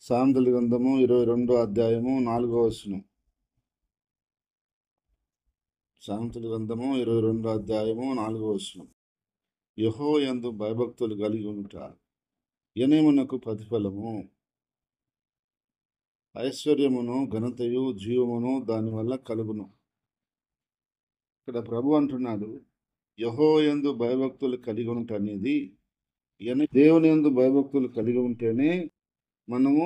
సామెతల గ్రంథము 22 అధ్యాయము 4వ వచనం. సామెతల గ్రంథము 22 అధ్యాయము 4వ వచనం. యెహోవా యందు భయభక్తులు కలిగి ఉంట వినయమునకు ప్రతిఫలము, ఐశ్వర్యమును ఘనతయు జీవమును దానివల్ల కలుగును. ఇక్కడ ప్రభు అంటున్నాడు, యెహోవా యందు భయభక్తులు కలిగి ఉంట అనేది దేవుని యందు భయభక్తులు కలిగి ఉంటేనే మనము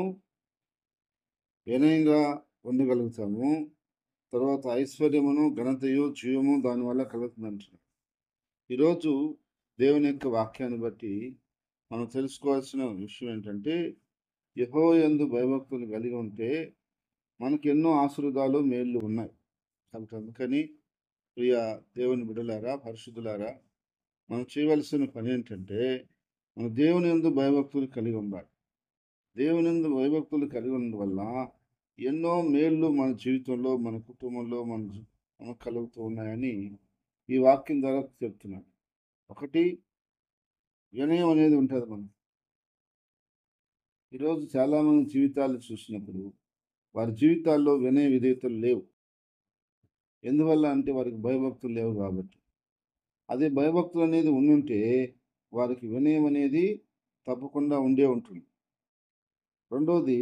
వినయంగా ఉండగలుగుతాము. తర్వాత ఐశ్వర్యమును ఘనతయు జీవము దానివల్ల కలుగుతుంది అంటున్నాడు. ఈరోజు దేవుని యొక్క వాక్యాన్ని బట్టి మనం తెలుసుకోవాల్సిన విషయం ఏంటంటే, యెహోవా యందు భయభక్తులు కలిగి ఉంటే మనకు ఎన్నో ఆశీర్వాదాలు మేళ్ళు ఉన్నాయి. కాబట్టి అందుకని ప్రియ దేవుని బిడ్డలారా, పరిశుద్ధులారా, మనం చేయవలసిన పని ఏంటంటే మన దేవుని యందు భయభక్తులు కలిగి ఉండాలి. దేవుని యందు భయభక్తులు కలిగి ఉండడం వల్ల ఎన్నో మేళ్ళు మన జీవితంలో, మన కుటుంబంలో మనకు కలుగుతూ ఉన్నాయని ఈ వాక్యం ద్వారా చెప్తున్నాను. ఒకటి, వినయం అనేది ఉంటుంది మనం. ఈరోజు చాలామంది జీవితాలు చూసినప్పుడు వారి జీవితాల్లో వినయ విధేయతలు లేవు. ఎందువల్ల అంటే వారికి భయభక్తులు లేవు కాబట్టి. అదే భయభక్తులు అనేది ఉండుంటే వారికి వినయం అనేది తప్పకుండా ఉండే ఉంటుంది. రెండోది,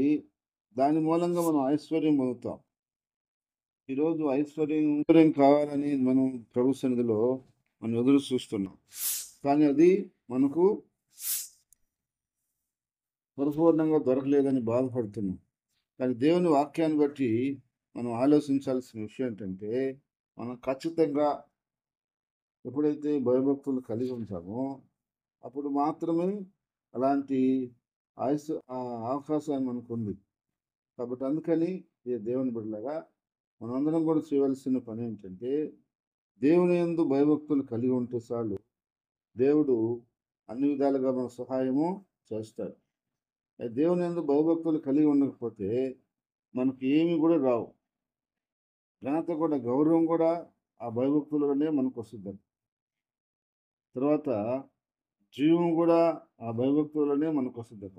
దాని మూలంగా మనం ఐశ్వర్యం పొందుతాం. ఈరోజు ఐశ్వర్యం కావాలని మనం ప్రభు సన్నిధిలో మనం ఎదురు చూస్తున్నాం, కానీ అది మనకు పరిపూర్ణంగా దొరకలేదని బాధపడుతున్నాం. కానీ దేవుని వాక్యాన్ని బట్టి మనం ఆలోచించాల్సిన విషయం ఏంటంటే, మనం ఖచ్చితంగా ఎప్పుడైతే భయభక్తులు కలిగి ఉంటామో అప్పుడు మాత్రమే అలాంటి అవకాశం మనకు ఉంది. కాబట్టి అందుకని ఈ దేవుని బిడ్డలారా, మనందరం కూడా చేయవలసిన పని ఏంటంటే, దేవుని యందు భయభక్తులు కలిగి ఉంటే చాలు, దేవుడు అన్ని విధాలుగా మన సహాయము చేస్తాడు. దేవుని యందు భయభక్తులు కలిగి ఉండకపోతే మనకు ఏమి కూడా రావు. ఘనత కూడా, గౌరవం కూడా ఆ భయభక్తులనే మనకు వస్తుంది. తర్వాత జీవం కూడా ఆ భయభక్తులనే మనకు వస్తుంది.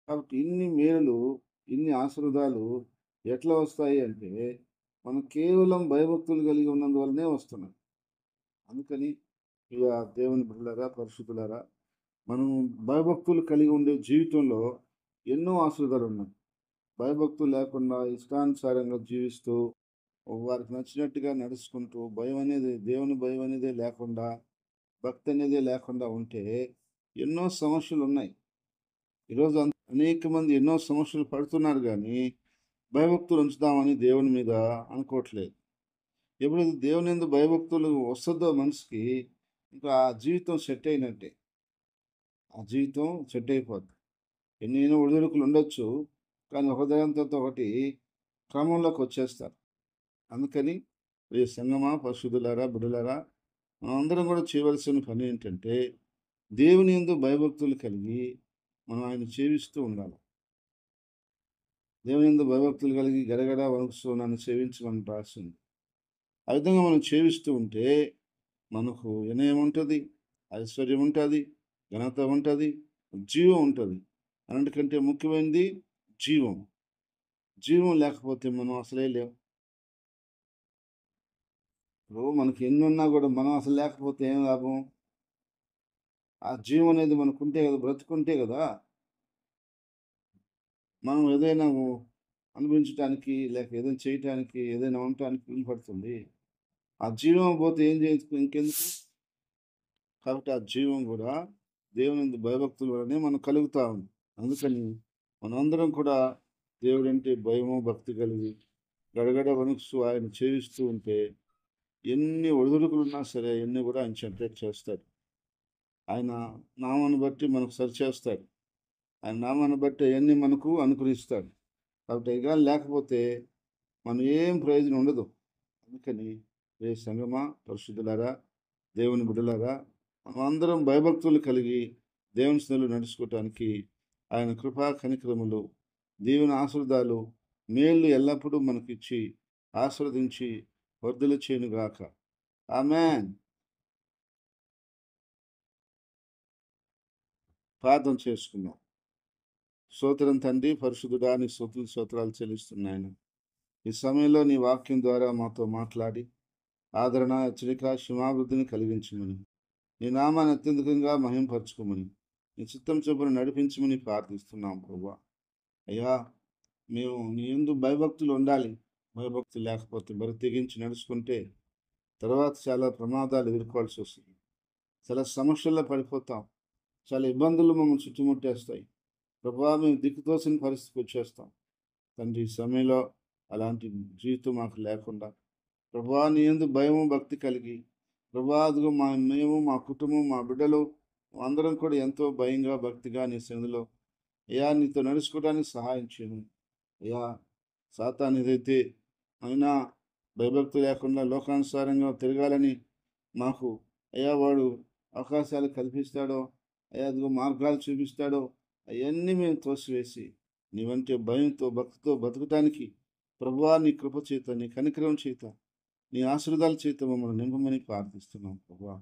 కాబట్టి ఇన్ని మేలు, ఇన్ని ఆశీర్వాదాలు ఎట్లా వస్తాయి అంటే మనం కేవలం భయభక్తులు కలిగి ఉన్నందువల్లనే వస్తున్నాయి. అందుకని ఇక దేవుని బిడ్డలారా, పరిశుద్ధులారా, మనం భయభక్తులు కలిగి ఉండే జీవితంలో ఎన్నో ఆశీర్వాదాలు ఉన్నాయి. భయభక్తులు లేకుండా ఇష్టానుసారంగా జీవిస్తూ వారికి నచ్చినట్టుగా నడుచుకుంటూ దేవుని భయం అనేదే లేకుండా, భక్తి అనేదే లేకుండా ఉంటే ఎన్నో సమస్యలు ఉన్నాయి. ఈరోజు అనేక మంది ఎన్నో సమస్యలు పడుతున్నారు, కానీ భయభక్తులు ఉంచుదామని దేవుని మీద అనుకోవట్లేదు. ఎప్పుడైతే దేవుని యందు భయభక్తులు వస్తుందో మనిషికి, ఇంకా ఆ జీవితం సెట్ అయినట్టే. ఆ జీవితం సెట్ అయిపోద్ది. ఎన్నెన్నో ఒడిదుడుకులు ఉండొచ్చు, కానీ ఒకదానితో ఒకటి క్రమంలోకి వచ్చేస్తారు. అందుకని ఈ సంగమా, పరిశుద్ధులారా, బిడ్డలారా, మనందరం కూడా చేయవలసిన పని ఏంటంటే, దేవుని యందు భయభక్తులు కలిగి మనం ఆయన సేవిస్తూ ఉండాలి. దేవుని యందు భయభక్తులు కలిగి గడగడ వణుకుతూ నన్ను సేవించమని రాసింది. ఆ విధంగా మనం సేవిస్తూ ఉంటే మనకు వినయం ఉంటుంది, ఐశ్వర్యం ఉంటుంది, ఘనత ఉంటుంది, జీవం ఉంటుంది. అన్నిటికంటే ముఖ్యమైనది జీవం. జీవం లేకపోతే మనం అసలే లేవు. ఇప్పుడు మనకి ఎన్ని ఉన్నా కూడా మనం అసలు లేకపోతే ఏం లాభం? ఆ జీవం అనేది మనకుంటే కదా, బ్రతుకుంటే కదా మనం ఏదైనా అనుభవించడానికి, లేక ఏదైనా చేయటానికి, ఏదైనా ఉండటానికి వీలు పడుతుంది. ఆ జీవం పోతే ఏం చేయొచ్చు ఇంకెందుకు? కాబట్టి ఆ జీవం కూడా దేవుని యందు భయభక్తుల వలనే మనకు కలుగుతా ఉంది. అందుకని మనందరం కూడా దేవుడంటే భయము, భక్తి కలిగి గడగడ వణుకుతూ ఆయన సేవిస్తూ ఉంటే ఎన్ని ఒడిదుడుకులున్నా సరే ఎన్ని కూడా ఆయన సెపరేట్ చేస్తాడు. ఆయన నామాన్ని బట్టి మనకు సరిచేస్తాడు. ఆయన నామాన్ని బట్టి అవన్నీ మనకు అనుగ్రహిస్తాడు. కాబట్టి ఇక లేకపోతే మనం ఏం ప్రయోజనం ఉండదు. అందుకని ఏ సంగమా, పరిశుద్ధులారా, దేవుని బిడ్డలారా, మనం అందరం భయభక్తులు కలిగి దేవుని సన్నిధిలో నడుచుకోవటానికి ఆయన కృపా కనికరములు, దేవుని ఆశీర్వాదాలు, మేళ్ళు ఎల్లప్పుడూ మనకిచ్చి ఆశీర్వదించి వర్ధులు చేయనుగాక. ఆమేన్. ప్రార్థన చేసుకుందాం. స్తోత్రం తండ్రి, పరిశుద్ధుడా, నీ స్తోత్రాలు చెల్లిస్తున్నాను. ఈ సమయంలో నీ వాక్యం ద్వారా మాతో మాట్లాడి ఆదరణ, హెచ్చరిక, క్షమాభివృద్ధిని కలిగించమని, నీ నామాన్ని అత్యధికంగా మహింపరచుకోమని, నీ చిత్తం చొప్పున నడిపించమని ప్రార్థిస్తున్నాం ప్రభువా. అయ్యా, మేము నీ యందు భయభక్తులు ఉండాలి. భయభక్తులు లేకపోతే బరి తెగించి నడుచుకుంటే తర్వాత చాలా ప్రమాదాలు ఎదుర్కోవాల్సి వస్తుంది. చాలా సమస్యల్లో పడిపోతాం. చాలా ఇబ్బందులు మమ్మల్ని చుట్టుముట్టేస్తాయి. ప్రభువా, మేము దిక్కుతోసిన పరిస్థితికి వచ్చేస్తాం. తండ్రి, ఈ సమయంలో అలాంటి జీవితం మాకు లేకుండా ప్రభువా, నీ యందు భయము భక్తి కలిగి ప్రభువా, అదిగో మేము మా కుటుంబం మా బిడ్డలు అందరం కూడా ఎంతో భయంగా భక్తిగా నీ సన్నిధిలో అయ్యా నీతో నడుచుకోవడానికి సహాయం చేయను. అయ్యా, సాతాను ఏదైతే అయినా భయభక్తి లేకుండా లోకానుసారంగా తిరగాలని మాకు అయ్యా వాడు అవకాశాలు కల్పిస్తాడో, అయ్యా అదిగో మార్గాలు చూపిస్తాడో అవన్నీ మేము తోసివేసి నీవంటే భయంతో భక్తితో బతకటానికి ప్రభువా నీ కృప చేత, నీ కనికరం చేత, నీ ఆశీర్వాదాల చేత మమ్మల్ని నింపమని ప్రార్థిస్తున్నాం ప్రభువా.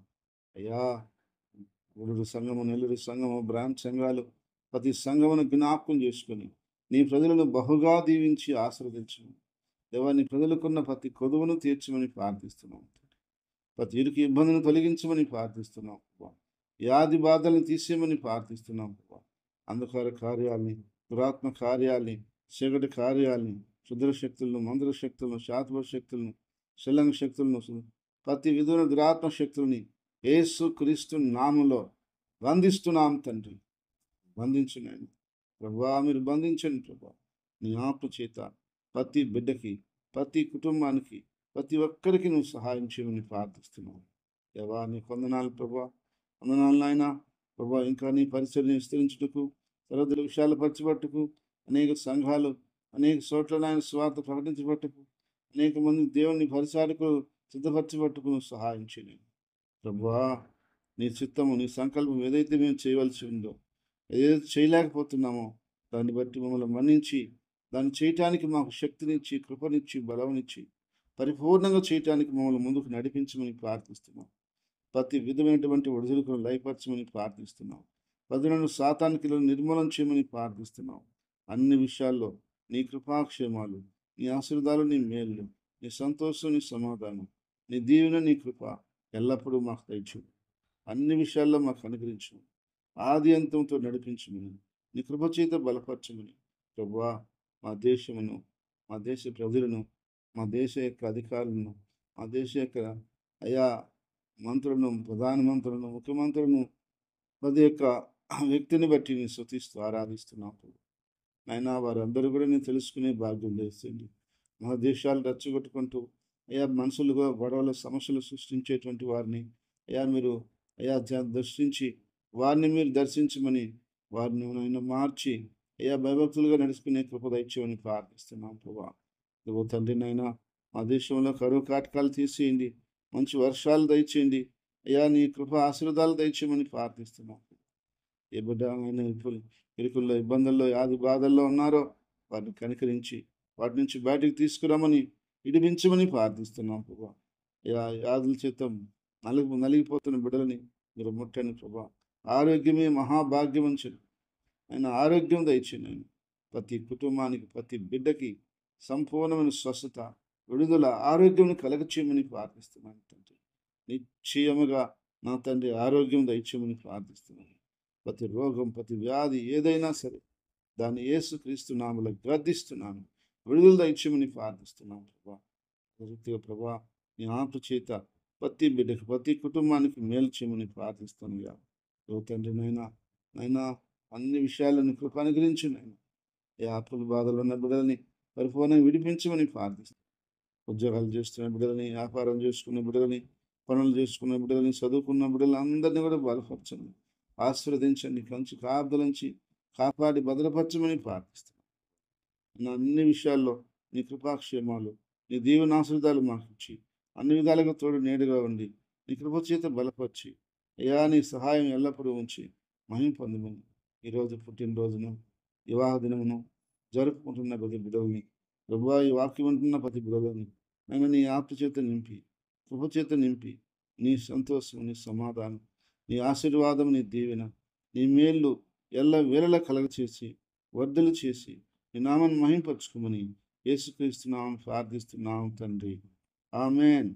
అయ్యా, ఊరూరు సంఘము, నెల్లూరు సంఘము, బ్రాంచ్ సంఘాలు ప్రతి సంఘమును జ్ఞాపకం చేసుకొని నీ ప్రజలను బహుగా దీవించి ఆశీర్వదించమని దేవా, నీ ప్రజలకున్న ప్రతి కొదువును తీర్చమని ప్రార్థిస్తున్నాం. ప్రతి ఇరుకు ఇబ్బందిని తొలగించమని ప్రార్థిస్తున్నాం ప్రభువా. వ్యాధి బాధలను తీసేయమని ప్రార్థిస్తున్నాం ప్రభువా. అంధకార కార్యాల్ని, దురాత్మ కార్యాల్ని, చీకటి కార్యాల్ని, క్షుద్ర శక్తులను, మంత్ర శక్తులను, శాత్వ శక్తులను, శిలంగ శక్తులను, ప్రతి విధుల దురాత్మ శక్తుల్ని యేసు క్రీస్తు నామంలో బంధిస్తున్నాం తండ్రి. బంధించున్నాను ప్రభువా, మీరు బంధించండి ప్రభువా. నీ ఆత్మ చేత ప్రతి బిడ్డకి, ప్రతి కుటుంబానికి, ప్రతి ఒక్కరికి నువ్వు సహాయం చేయమని ప్రార్థిస్తున్నావు. దేవా, నీ వందనాలు ప్రభువా. వందనాలు నాయన ప్రభువా. ఇంకా నీ పరిచర్ని విస్తరించుటకు, సరదుల విషయాలు పరిచిపట్టుకు, అనేక సంఘాలు అనేక చోట్ల నాయన స్వార్థ ప్రకటించబట్టుకు, అనేక మంది దేవుని పరిచారకులు సిద్ధపరచబట్టుకు నువ్వు సహాయం చేయలేదు ప్రభువా. నీ చిత్తము, నీ సంకల్పం ఏదైతే మేము చేయవలసి ఉందో, ఏదైతే చేయలేకపోతున్నామో దాన్ని బట్టి మమ్మల్ని మన్నించి దాన్ని చేయటానికి మాకు శక్తినిచ్చి, కృపనిచ్చి, బలవనిచ్చి పరిపూర్ణంగా చేయటానికి మమ్మల్ని ముందుకు నడిపించమని ప్రార్థిస్తున్నాం. ప్రతి విధమైనటువంటి ఒడిదుడుకులను లయపరచమని ప్రార్థిస్తున్నాం. ప్రజలను సాతానికి నిర్మూలన చేయమని ప్రార్థిస్తున్నాం. అన్ని విషయాల్లో నీ కృపాక్షేమాలు, నీ ఆశీర్వాదాలు, నీ మేలు, నీ సంతోషం, నీ సమాధానం, నీ దీవెన, నీ కృప ఎల్లప్పుడూ మాకు దయచేయి. అన్ని విషయాల్లో మాకు అనుగ్రహించు. ఆది అంతంతో నడిపించమని, నీ కృప చేత బలపరచమని ప్రభువా. మా దేశమును, మా దేశ ప్రజలను, మా దేశ యొక్క అధికారులను, మా దేశ యొక్క అయా మంత్రులను, ప్రధానమంత్రులను, ముఖ్యమంత్రులను, ప్రతి యొక్క వ్యక్తిని బట్టి నేను స్తుతిస్తూ ఆరాధిస్తున్నాను నాయన. వారందరూ కూడా నేను తెలుసుకునే భాగ్యం చేస్తుంది. మా దేశాలు రచ్చగొట్టుకుంటూ అయా మనుషులుగా గొడవల సమస్యలు సృష్టించేటువంటి వారిని అయా మీరు అయా దర్శించి వారిని మీరు దర్శించమని, వారిని నాయన మార్చి అయా భయభక్తులుగా నడుచుకునే కృప దయచేయమని ప్రార్థిస్తున్నాం ప్రభా. ఇదిగో తండ్రి నాయన, మా దేశంలో కరువు కాటకాలు తీసేయండి, మంచి వర్షాలు దయచేయండి అయ్యా. నీ కృప ఆశీర్వాదాలు దయచేయమని ప్రార్థిస్తున్నాం. ఏ బిడ్డ ఆయన ఇరుకుల్లో, ఇబ్బందుల్లో, వ్యాధి బాధల్లో ఉన్నారో వారిని కనికరించి వాటి నుంచి బయటకు తీసుకురామని, విడిపించమని ప్రార్థిస్తున్నాం ప్రభా. వ్యాధుల చేత నలిగిపోతున్న బిడ్డలని మీరు ముట్టండి ప్రభా. ఆరోగ్యమే మహాభాగ్యం అని చెప్పి ఆయన ఆరోగ్యం దయచేయండి. ఆయన ప్రతి కుటుంబానికి, ప్రతి బిడ్డకి సంపూర్ణమైన స్వస్థత, విడుదల, ఆరోగ్యం కలగచేయమని ప్రార్థిస్తున్నాను తండ్రి. నిశ్చయముగా నా తండ్రి ఆరోగ్యం దయచేయమని ప్రార్థిస్తున్నాను. ప్రతి రోగం, ప్రతి వ్యాధి ఏదైనా సరే దాన్ని యేసుక్రీస్తు నామములో గద్దిస్తున్నాను. విడుదల దయచేయమని ప్రార్థిస్తున్నాను ప్రభా. రీతిగా ప్రభా, నీ ఆత్మ చేత ప్రతి బిడ్డకి, ప్రతి కుటుంబానికి మేలు చేయమని ప్రార్థిస్తున్నాను. ఓ తండ్రి నైనా అన్ని విషయాలను కృప అనుగ్రహించు నాయన. ఏ ఆత్మల బాధలు ఉన్న బిడ్డలని పరిపూర్ణంగా విడిపించమని ప్రార్థిస్తాను. ఉద్యోగాలు చేస్తున్న బిడ్డలని, వ్యాపారం చేసుకున్న బిడ్డలని, పనులు చేసుకున్న బిడ్డలని, చదువుకున్న బిడ్డలు అందరినీ కూడా బలపరచండి, ఆశీర్వదించండి, కంచి కాపుదలించి కాపాడి భద్రపరచమని ప్రార్థిస్తున్నాను. అన్ని విషయాల్లో నీ కృపాక్షేమాలు, నీ దీవెనాశీర్వాదాలు మాకు ఇచ్చి అన్ని విధాలుగా తోడు నేడుగా ఉండి నీ కృప చేత బలపరిచి అయ్యా నీ సహాయం ఎల్లప్పుడూ ఉంచి మహిమ పొందమని ఈరోజు పుట్టినరోజును, వివాహ దినమును జరుపుకుంటున్న ప్రతి బిడ్డల్ని ప్రభువా, ఈ వాక్యం ఉంటున్న ప్రతి బిడ్డలని నన్ను నీ ఆత్మ చేత నింపి, కృప చేత నింపి, నీ సంతోషం, నీ సమాధానం, నీ ఆశీర్వాదం, నీ దీవెన, నీ మేళ్ళు ఎల్ల వేళలా కలగచేసి వర్ధలు చేసి నీ నామాన్ని మహింపరచుకోమని యేసుక్రీస్తు నామమున ప్రార్థిస్తున్నాము తండ్రి. ఆమేన్.